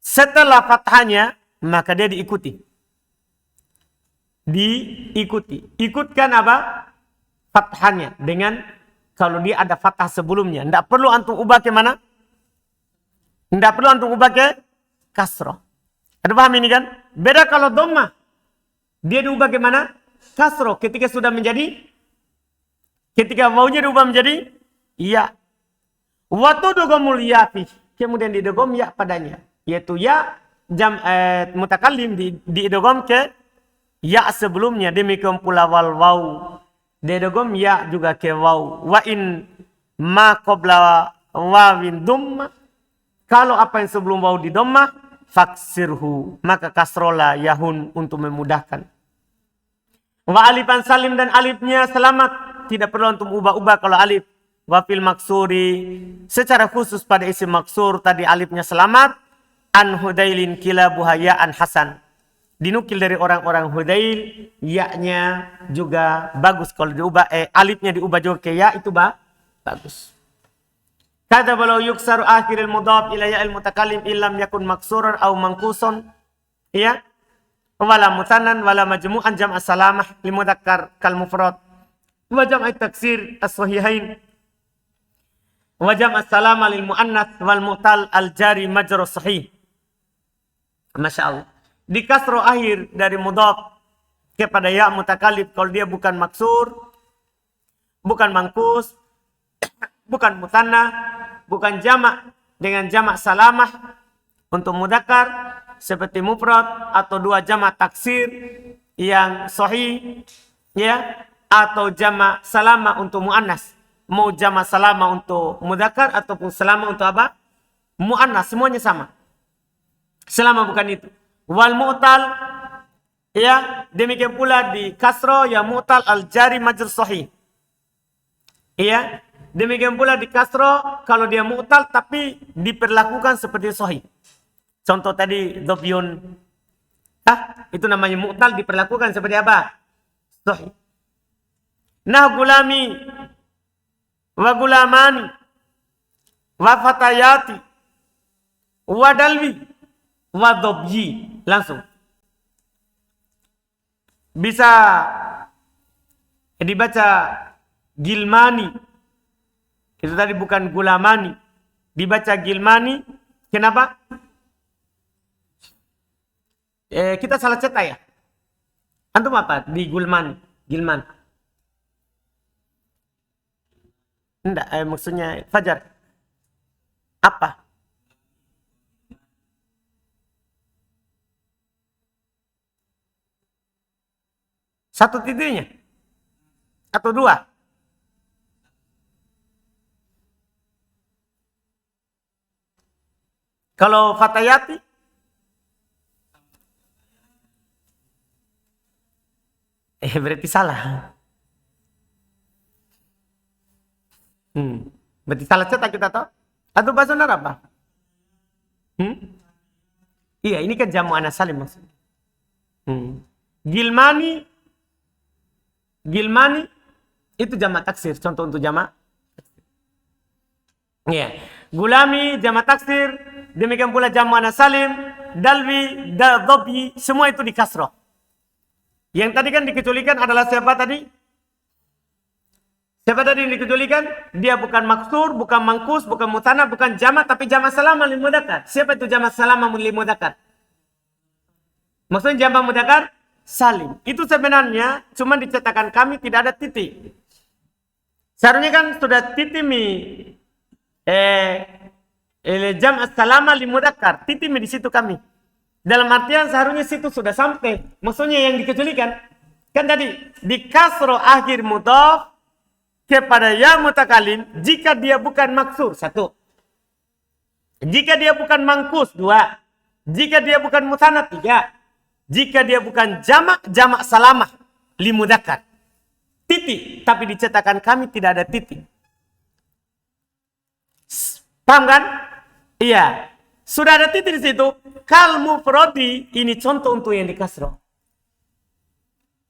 [SPEAKER 1] Setelah fathanya maka dia diikuti. Diikuti. Ikutkan apa? Fathanya dengan kalau dia ada fathah sebelumnya. Tidak perlu antum ubah ke mana? Tidak perlu antum ubah ke kasroh. Ada paham ini kan? Beda kalau dhammah. Dia diubah ke mana? Kasroh. Ketika sudah menjadi, ketika wawunya diubah menjadi ya. Waktu dogomul yafi. Kemudian didogom ya padanya. Yaitu ya mutakallim diidogom ke ya sebelumnya. Demikian pula wal waw. Didogom ya juga ke waw. Wa in ma qabla wawin dumma. Kalau apa yang sebelum waw di dhammah, faksirhu. Maka kasrola yahun untuk memudahkan. Wa alifan salim dan alifnya selamat. Tidak perlu untuk ubah-ubah kalau alif. Wa fil maksuri. Secara khusus pada isim maksur tadi alifnya selamat. An Hudailin kilabuha ya'an hasan. Dinukil dari orang-orang Hudail, ya-nya juga bagus kalau diubah, alifnya diubah juga ke ya, itu bagus. Kata balau yuksaru akhiril mudhaf ila ya'il mutakallim illam yakun maksuran au mangkuson, ya, wala mutanan wala majmu'an jam'a salamah limudzakkar kal mufrad wa jam'a taksir as-sahihain wa jam'a salamah lil muannats wal mu'tal al jari majra sahih. Masya Allah. Di kasro akhir dari mudhaf kepada ya mutakallim kalau dia bukan maksur, bukan mangkus, bukan mutanna, bukan jamak dengan jamak salamah untuk mudzakkar seperti mufrad atau dua jamak taksir yang sahih, ya, atau jamak salamah untuk muannas. Mau jamak salamah untuk mudzakkar ataupun salamah untuk apa? Muannas, semuanya sama. Selama bukan itu. Wal mu'tal, ya, demikian pula di kasro ya mu'tal al jari majrur sahih. Ya, demikian pula di kasro kalau dia mu'tal tapi diperlakukan seperti sahih. Contoh tadi dhabiyun. Itu namanya mu'tal diperlakukan seperti apa? Sahih. Nah gulami wa gulamani wa fatayati wa dalwi wa dhabyi. Langsung bisa dibaca gilmani. Itu tadi bukan gulamani, dibaca gilmani. Kenapa? Kita salah cetak ya. Antum apa di gulmani? Gilman. Enggak, maksudnya Fajar. Apa? Satu titiknya? Atau dua? Kalau fatayati? Berarti salah. Berarti salah cetak kita tahu? Atau bahasa benar apa? Iya, ini kan jamu anas salim maksudnya. Gilmani itu jamak taksir, contoh untuk jamak. Iya. Gulami jamak taksir, demikian pula jamu anas salim, dalwi, dhabyi, semua itu di kasroh. Yang tadi kan dikecualikan adalah siapa tadi? Siapa tadi yang dikecualikan? Dia bukan maksur, bukan mangkus, bukan mutanna, bukan jamak, tapi jamak salama lil mudzakkar. Siapa itu jamak salama lil mudzakkar? Maksudnya jamak mudzakkar salim. Itu sebenarnya cuma dicetakan kami tidak ada titik. Seharusnya kan sudah titik jam salama lil mudzakkar. Titik di situ kami. Dalam artian seharusnya situ sudah sampai. Maksudnya yang dikecualikan kan tadi di kasro akhir mudhaf kepada ya mutakalim jika dia bukan maksur, satu. Jika dia bukan mangkus, dua. Jika dia bukan musanad, tiga. Jika dia bukan jamak, jamak salamah li mudzakkar. Titik, tapi dicetakan kami tidak ada titik. Paham kan? Iya. Sudah ada titik di situ. Kal mufradi, ini contoh untuk yang di kasroh.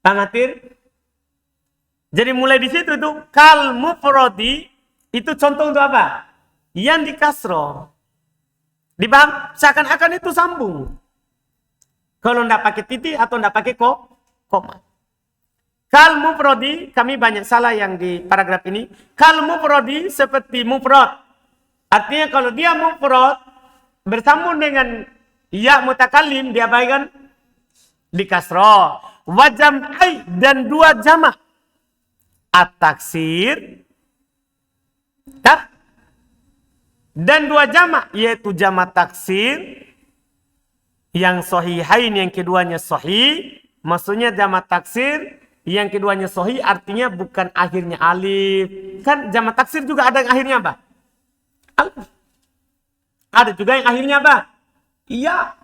[SPEAKER 1] Amatir. Jadi mulai di situ itu kal mufradi itu contoh untuk apa? Yang di kasroh. Dipaham? Seakan-akan itu sambung. Kalau tidak pakai titik atau tidak pakai koma. Kal mufradi, kami banyak salah yang di paragraf ini. Kal mufradi seperti mufrad. Artinya kalau dia mufrad bersambung dengan ya mutakalim dia baikkan di kasroh. Wajam ai dan dua jamak. At-taksir dan dua jamak yaitu jamak taksir yang sahihain yang keduanya sahih, maksudnya jamak taksir yang keduanya sahih artinya bukan akhirnya alif. Kan jamak taksir juga ada yang akhirnya apa? Alif. Ada juga yang akhirnya apa? Iya.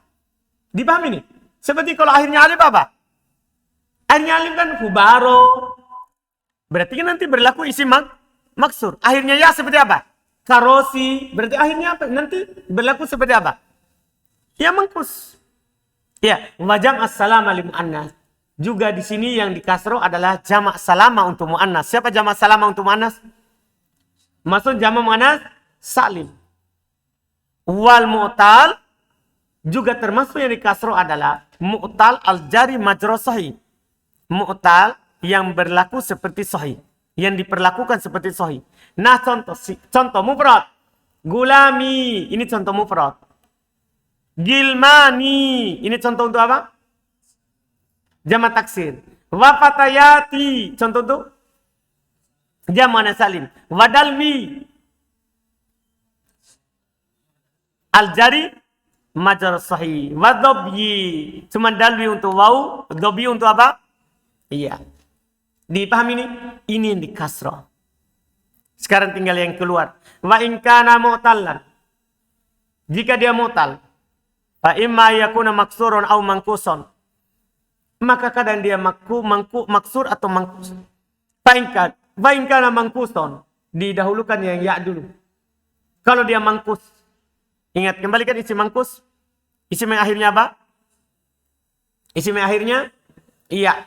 [SPEAKER 1] Dipahami nih? Seperti kalau akhirnya alif apa? Akhirnya alif kan hubaro. Berarti kan nanti berlaku isi maksur. Akhirnya ya seperti apa? Karosi. Berarti akhirnya apa? Nanti berlaku seperti apa? Ya mangkus. Ya, wajam as-salama li mu'annas. Juga di sini yang di kasro adalah jamak salama untuk mu'annas. Siapa jamak salama untuk mu'annas? Maksud jamak mu'annas salim. Wal mu'tal juga termasuk yang di kasro adalah mu'tal al-jari majrosahi. Mu'tal yang berlaku seperti sahih, yang diperlakukan seperti sahih. Nah, contoh mufrad. Gulami, ini contoh mufrad. Gilmani, ini contoh untuk apa? Jamak taksir. Wafatayati, contoh untuk jamak salim. Wadalwi, al-jari majar sahih. Wadobyi, cuma dalwi untuk waw, dobyi untuk apa? Iya. Dipahami ini? Ini yang di kasrah. Sekarang tinggal yang keluar. Wa in kana mu'tallan. Jika dia mu'tal. Fa imma yakuna maksurun au mangkuson. Maka kadang dia maksur atau mangkus. Fa in kana mangkuson. Didahulukan yang ya dulu. Kalau dia mangkus. Ingat, kembalikan isi mangkus. Isi yang akhirnya apa? Isi yang akhirnya iya.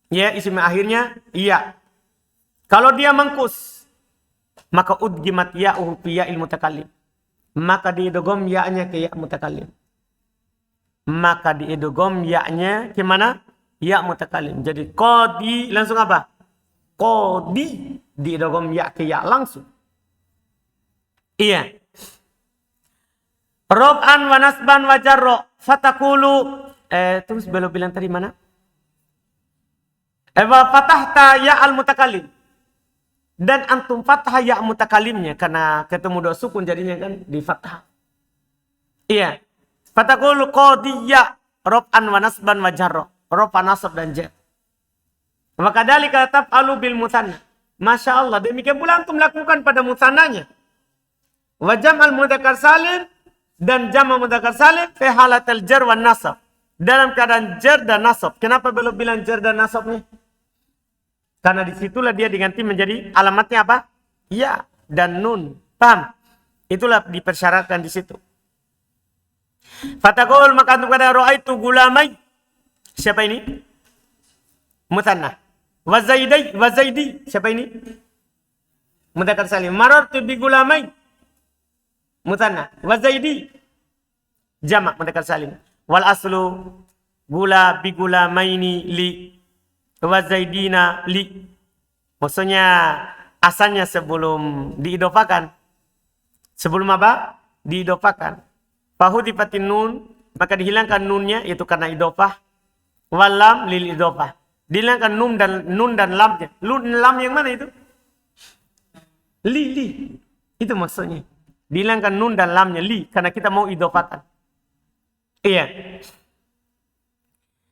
[SPEAKER 1] Ya, isim akhirnya iya. Kalau dia mangkus, maka udgimat ya'uhu fi ya'il mutakallim. Maka diidgham ya-nya ke ya mutakallim. Maka diidgham ya-nya ke mana? Ya mutakallim. Jadi qadi langsung apa? Qadi diidgham ya ke ya langsung. Iya. Raf'an wa nasban wa jarra fatakulu terus belum bilang tadi mana? Wa fatahta ya al mutakallim. Dan antum fathah ya mutakalimnya karena ketemu dua sukun jadinya kan di fathah. Iya. Fatakul qadiyya raf'an wa nasban wa jarra. Rafa nasab dan jar. Wa kadzalika taf'alu bil musanna. Masya Allah, demikian pula antum lakukan pada musannanya. Wa jam'al mudzakkar salim dan jama' mudzakkar salim fi halatil jar wan nasab. Dalam keadaan jar dan nasab. Kenapa belum bilang jar dan nasabnya? Karena disitulah dia diganti menjadi alamatnya apa? Ya dan nun. Paham? Itulah dipersyaratkan di situ. Fatakul maka untuk kata ra'aitu gulamai. Siapa ini? Mutanna. Wazaidi. Siapa ini? Mudzakkar salim. Marartu bi gulamai. Mutanna. Wazaidi. Jamak mudzakkar salim. Wal aslu gula bi gulamaini li. Wazaidina li. Maksudnya asalnya sebelum diidofakan. Sebelum apa? Diidofakan. Fahudifatin nun, maka dihilangkan nunnya, itu karena idofah. Walam lil idofah. Dihilangkan nun dan lamnya. Lam yang mana itu? Li. Itu maksudnya. Dihilangkan nun dan lamnya, li, karena kita mau idofakan. Iya.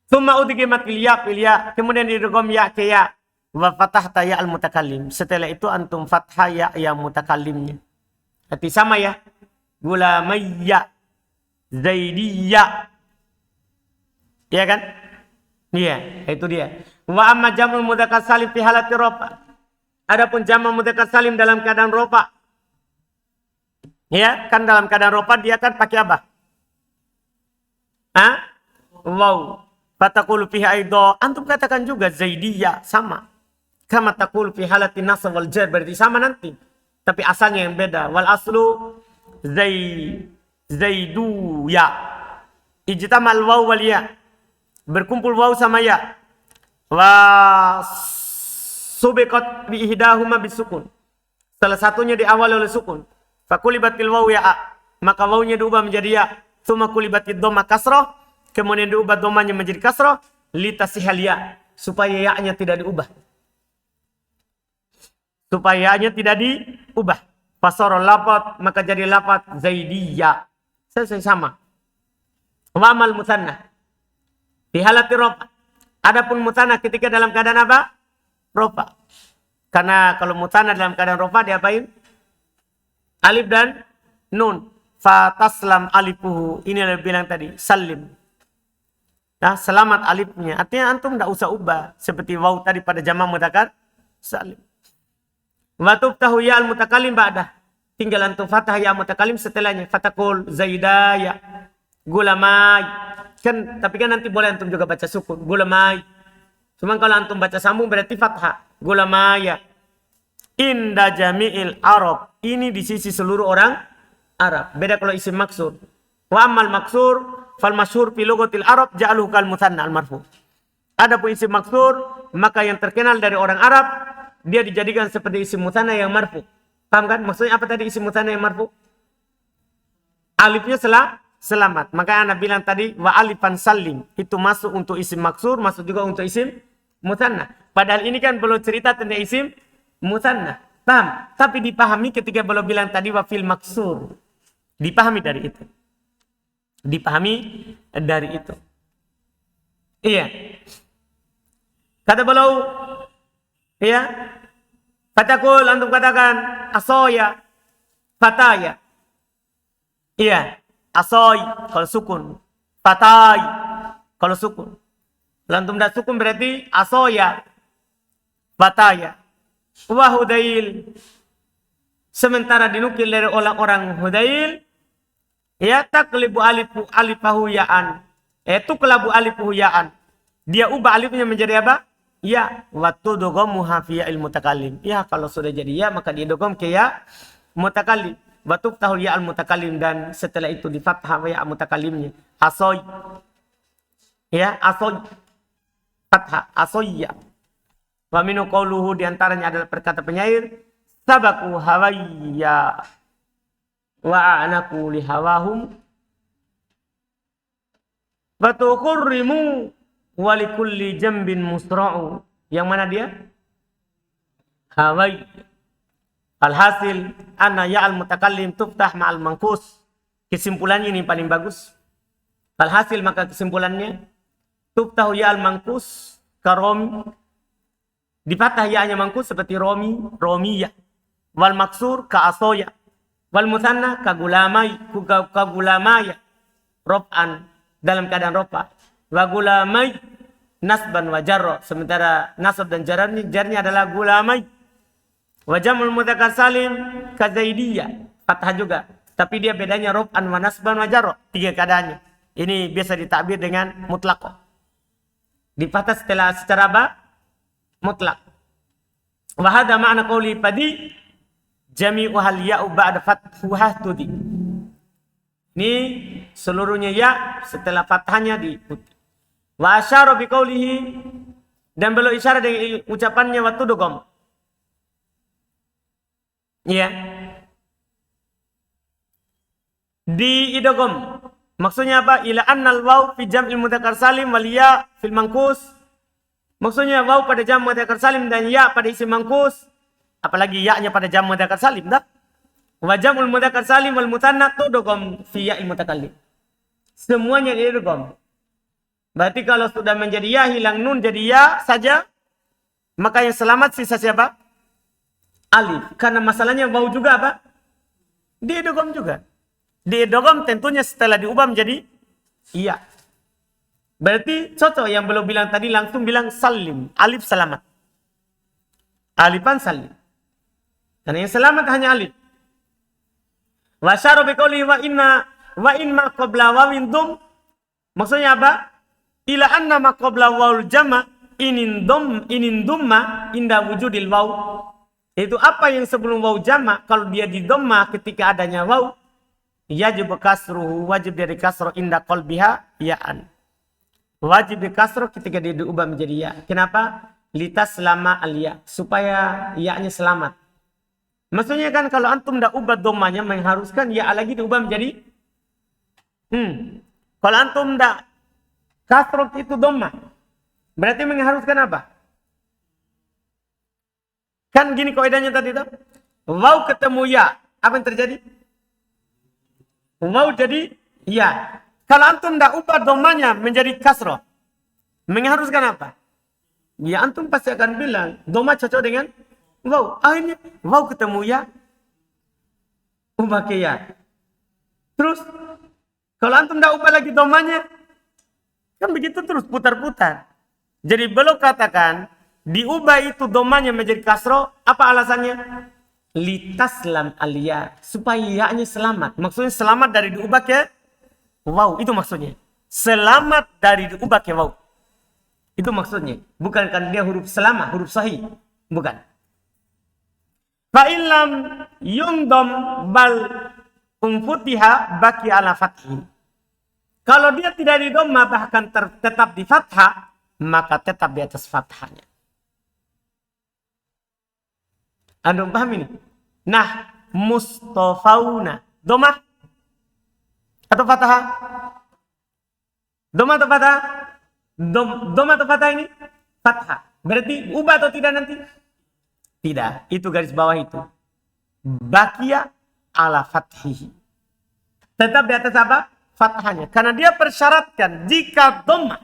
[SPEAKER 1] Summa udgimat ya, kemudian didogom ya ke ya. Wa fatahta ya al mutakallim. Setelah itu antum fathah ya yang mutakallimnya. Berarti sama ya. Gulamayya, zaidiyya. Iya kan? Iya, itu dia. Wa amma jamul mudzakkar salim fi halati rafa. Adapun jamak mudzakkar salim dalam keadaan rafa. Ya, kan dalam keadaan rafa dia kan pakai apa? Hah? Waw. Fataqulu fiha aidha. Antum katakan juga zaidiyya, sama. Kama taqulu fi halati nasab wal jar, berarti sama nanti. Tapi asalnya yang beda. Wal aslu zaidu ya. Ijtamal waw wal ya. Berkumpul waw sama ya. Wa subiqat bi ihdahuma bisukun. Salah satunya diawali oleh sukun. Fakulibatil waw ya. Maka wawnya diubah menjadi ya. Tsumma kulibatid dhamma kasrah. Kemudian diubah dhammanya menjadi kasrah. Litasihal ya. Supaya ya-nya tidak diubah. Supaya ya-nya tidak diubah. Fasara lafat, maka jadi lafat zaidiyya. Selesai sama. Wa amal musanna fi halati rafa. Adapun musanna ketika dalam keadaan apa? Rafa. Karena kalau musanna dalam keadaan rafa diapain? Alif dan nun. Fataslam alifuhu. Ini yang bilang tadi, salim. Nah, selamat alifnya. Artinya antum tidak usah ubah seperti waw tadi pada jamak mudzakkar salim. Wa tuftahu ya al mutakallim ba'dah. Tinggal antum fathah ya mutakallim setelahnya. Fatakul zaidaya, gulamai. Kan tapi kan nanti boleh antum juga baca sukun, gulamai. Cuma kalau antum baca sambung berarti fathah, gulamaya. Inda jami'il Arab. Ini di sisi seluruh orang Arab. Beda kalau isim maksur. Wa amal maksur fal masyhur fi lughatil Arab ja'aluhu kal mutsanna al marfu. Adapun isim maksur, maka yang terkenal dari orang Arab dia dijadikan seperti isim mutsanna yang marfu. Paham kan? Maksudnya apa tadi isim mutsanna yang marfu? Alifnya selamat. Maka Anda bilang tadi wa alifan salim. Itu masuk untuk isim maksur, masuk juga untuk isim mutsanna. Padahal ini kan belum cerita tentang isim mutsanna. Paham? Tapi dipahami ketika belum bilang tadi wa fil maksur. Dipahami dari itu. Dipahami dari itu. Iya. Kata beliau, iya. Fatakul, antum katakan asoya, fataya. Iya, asoy kalau sukun, fatai kalau sukun. Kalau antum dah sukun berarti asoya, fataya. Wa Hudail. Sementara dinukil dari orang-orang Hudail, ya taklibu alifahu ya'an. Tuklabu alifahu ya'an. Dia ubah alifnya menjadi apa? Ya, waktu dogom muhafiya il mutakallim. Ya, kalau sudah jadi ya, maka dia dogom ke ya mutakallim. Waktu tahu ya al mutakallim dan setelah itu di fathah ya mutakallimnya. Asoy. Ya, asoy. Fathah, asoy ya. Wa minu qawluhu diantaranya adalah perkata penyair. Sabaku hawaiya wa a'naku lihawahum. Fatukurrimu walikulli jambin musra'u. Yang mana dia? Hawai. Alhasil anna ya'al mutakallim tuftah ma'al mangkus. Kesimpulannya ini paling bagus. Alhasil maka kesimpulannya tuftahu ya'al mangkus karomi. Difatah ya'nya mangkus seperti romi, romiyah. Wal maksur ka'asoya. Wal musanna kagulamai, kagulamaya. Rob'an dalam keadaan rofa. Wa gulamai nasban wa jarra. Sementara nasab dan jarnya adalah gulamai. Wa jamul mudzakkar salim ka zaidiyya. Fathah juga. Tapi dia bedanya rof'an wa nasban wa jarra. Tiga keadaannya. Ini biasa ditakbir dengan mutlaq. Di fathah secara apa? Mutlaq. Wa hadha ma'na qawli fadi jami'u hal ya'u ba'da fathuha tudi. Ini seluruhnya ya setelah fathahnya diikuti. Wa asyara biqaulihi dan beliau isyarat dengan ucapannya waktu dogom. Iya. Di idgham. Maksudnya apa? Ila annal waw fi jam'il mudzakkar salim wal ya fil manqus. Maksudnya waw pada jam mudzakkar salim dan ya pada isim manqus. Apalagi ya-nya pada jam mudzakkar salim dah. Wa jam'ul mudzakkar salim wal mutsanna tudgham fi ya'il mutakallim. Semuanya idgham. Berarti kalau sudah menjadi ya hilang nun jadi ya saja, maka yang selamat sisa siapa? Alif. Karena masalahnya waw juga apa? Diidgham juga. Diidgham tentunya setelah diubah menjadi iya. Berarti cocok yang belum bilang tadi langsung bilang salim. Alif selamat. Alifan salim. Karena yang selamat hanya alif. Wa syara biqouli wa inna qabla wawin dum. Maksudnya apa? Ila anna ma qabla wawul jama inin dumma inda wujudil waw. Itu apa yang sebelum waw jama kalau dia di dhamma ketika adanya waw. Yajib kasruhu, wajib dari kasroh inda qalbiha ya'an. Wajib di kasroh ketika dia diubah menjadi ya. Kenapa? Litas selama alia, supaya ya-nya selamat. Maksudnya kan kalau antum dah ubah dhammanya mengharuskan ya lagi diubah menjadi Kalau antum dah kasroh itu dhamma, berarti mengharuskan apa? Kan gini kaidahnya tadi tuh. Waw ketemu ya, apa yang terjadi? Waw jadi ya. Kalau antum dah ubah dhammanya menjadi kasroh, mengharuskan apa? Ya antum pasti akan bilang dhamma cocok dengan waw. Akhirnya waw ketemu ya, ubah ke ya. Terus kalau antum dah ubah lagi dhammanya, kan begitu terus putar-putar. Jadi belum katakan diubah itu dhammanya menjadi kasroh, apa alasannya? Litaslam aliyah, supaya ya-nya selamat. Maksudnya selamat dari diubah ke waw, itu maksudnya. Selamat dari diubah ke waw. Itu maksudnya. Bukan kan dia huruf selama, huruf sahih. Bukan. Fa illam yundam bal umfutiha baki ala fathi. Kalau dia tidak di dhamma bahkan tetap di fathah, maka tetap di atas fathahnya. Anda paham ini? Nah, mustafauna. Dhamma atau fathah? Dhamma atau fathah? Dhamma atau fathah ini? Fathah. Berarti ubah atau tidak nanti? Tidak. Itu garis bawah itu. Bakia ala fathihi. Tetap di atas apa? Fathahnya. Karena dia persyaratkan jika dhamma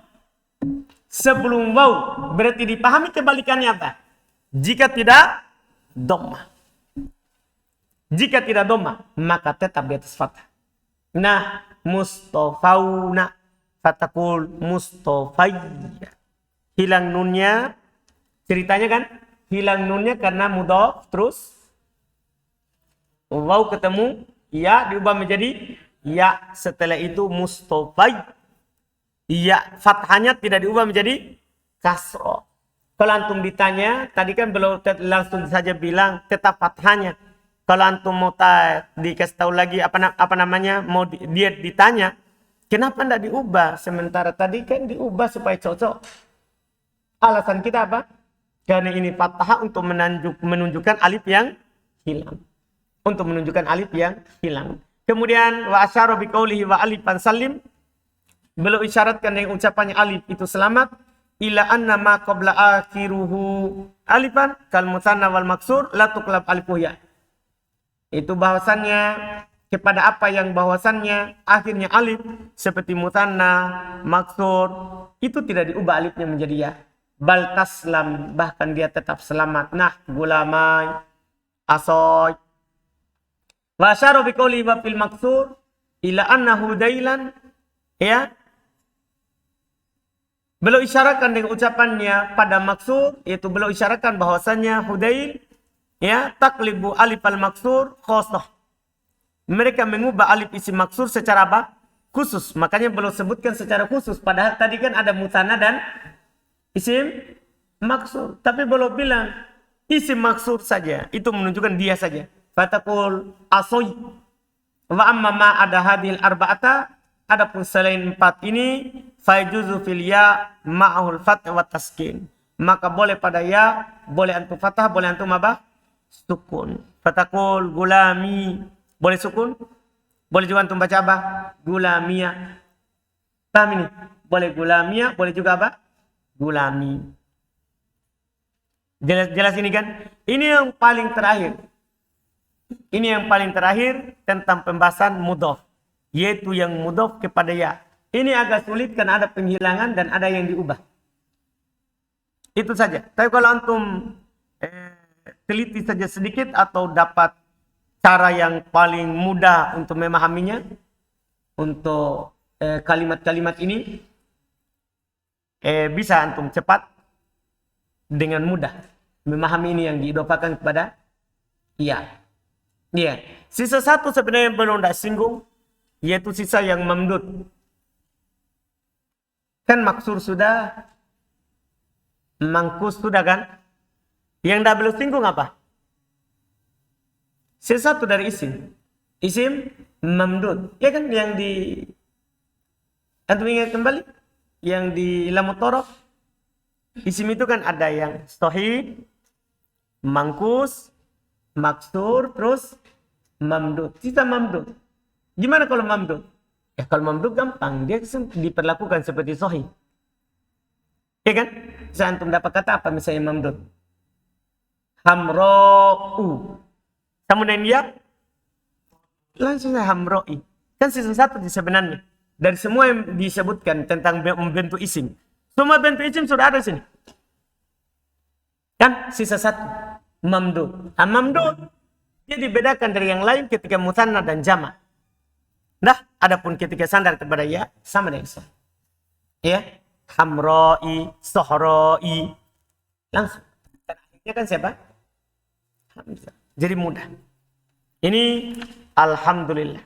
[SPEAKER 1] sebelum waw, berarti dipahami kebalikannya apa? Jika tidak dhamma. Jika tidak dhamma, maka tetap di atas fathah. Nah, mustafauna, fatakul mustafayya. Hilang nunnya, ceritanya kan? Hilang nunnya karena mudhaf, terus waw ketemu, ya diubah menjadi ya. Setelah itu mustafay. Ya, fathahnya tidak diubah menjadi kasroh. Kalau antum ditanya, tadi kan belum langsung saja bilang tetap fathahnya. Kalau antum mau dikasih tahu lagi apa namanya, mau dia ditanya, kenapa tidak diubah? Sementara tadi kan diubah supaya cocok. Alasan kita apa? Karena ini fathah untuk menunjukkan alif yang hilang. Untuk menunjukkan alif yang hilang. Kemudian wa asyara biqaulihi wa alifan salim. Beliau isyaratkan dengan ucapannya alif itu selamat. Ila anna ma qabla akhiruhu alifan kal musanna wal maksur la tuqlab alifu ya. Itu bahwasannya kepada apa yang bahwasannya akhirnya alif seperti musanna, maksur, itu tidak diubah alifnya menjadi ya. Bal taslam, bahkan dia tetap selamat. Nah, gulamai, asoy. Wa asyara biqauli wa fil maksur ila annahu dailan, ya. Beliau isyaratkan dengan ucapannya pada maksur, yaitu beliau isyaratkan bahwasannya hudail, ya, taklibu alif al-maksur khosoh. Mereka mengubah alif isim maksur secara apa? Khusus. Makanya belum sebutkan secara khusus. Padahal tadi kan ada musanna dan isim maksur. Tapi belum bilang isim maksur saja. Itu menunjukkan dia saja. Fatakul asoy. Wa amma ma ada hadil arba'ata. Adapun selain 4 ini, faijuzu fil ya ma'ahul fath wa taskin. Maka boleh pada ya, boleh antum fathah, boleh antum apa? Sukun. Fatakul, gulami. Boleh sukun? Boleh juga antum baca apa? Gulamia. Paham ini? Boleh gulamia, boleh juga apa? Gulami. Jelas ini kan? Ini yang paling terakhir. Ini yang paling terakhir tentang pembahasan mudhof. Yaitu yang mudhof kepada ya. Ini agak sulit karena ada penghilangan dan ada yang diubah. Itu saja. Tapi kalau antum teliti saja sedikit atau dapat cara yang paling mudah untuk memahaminya, untuk kalimat-kalimat ini, bisa antum cepat dengan mudah memahami ini yang diidhofakan kepada iya. Iya. Sisa satu sebenarnya belum tidak singgung, yaitu sisa yang mamdud. Kan maksur sudah, mangkus sudah kan? Yang tidak belum singgung apa? Sisa satu dari isim. Isim mamdud. Ya kan yang di... Antum ingat kembali? Yang di lamut torof. Isim itu kan ada yang sahih, mangkus, maksur, terus mamdud. Sisa mamdud. Gimana kalau mamdud? Ya kalau mamdud gampang. Dia diperlakukan seperti sahih. Ya kan? Saya antum dapat kata apa misalnya mamdud? Hamro'u. Kemudian dia langsung hamro'i. Kan sisa satu sebenarnya. Dari semua yang disebutkan tentang membentuk isim. Semua bentuk isim sudah ada sini. Kan sisa satu. Mamdud. Mamdud dia dibedakan dari yang lain ketika musanna dan jama'. Nah, adapun ketika sandar kepada ya sama dengan sah. Ya, hamro'i, sohro'i. Langsung. Dan akhirnya kan siapa? Hamzah. Jadi mudah. Ini alhamdulillah.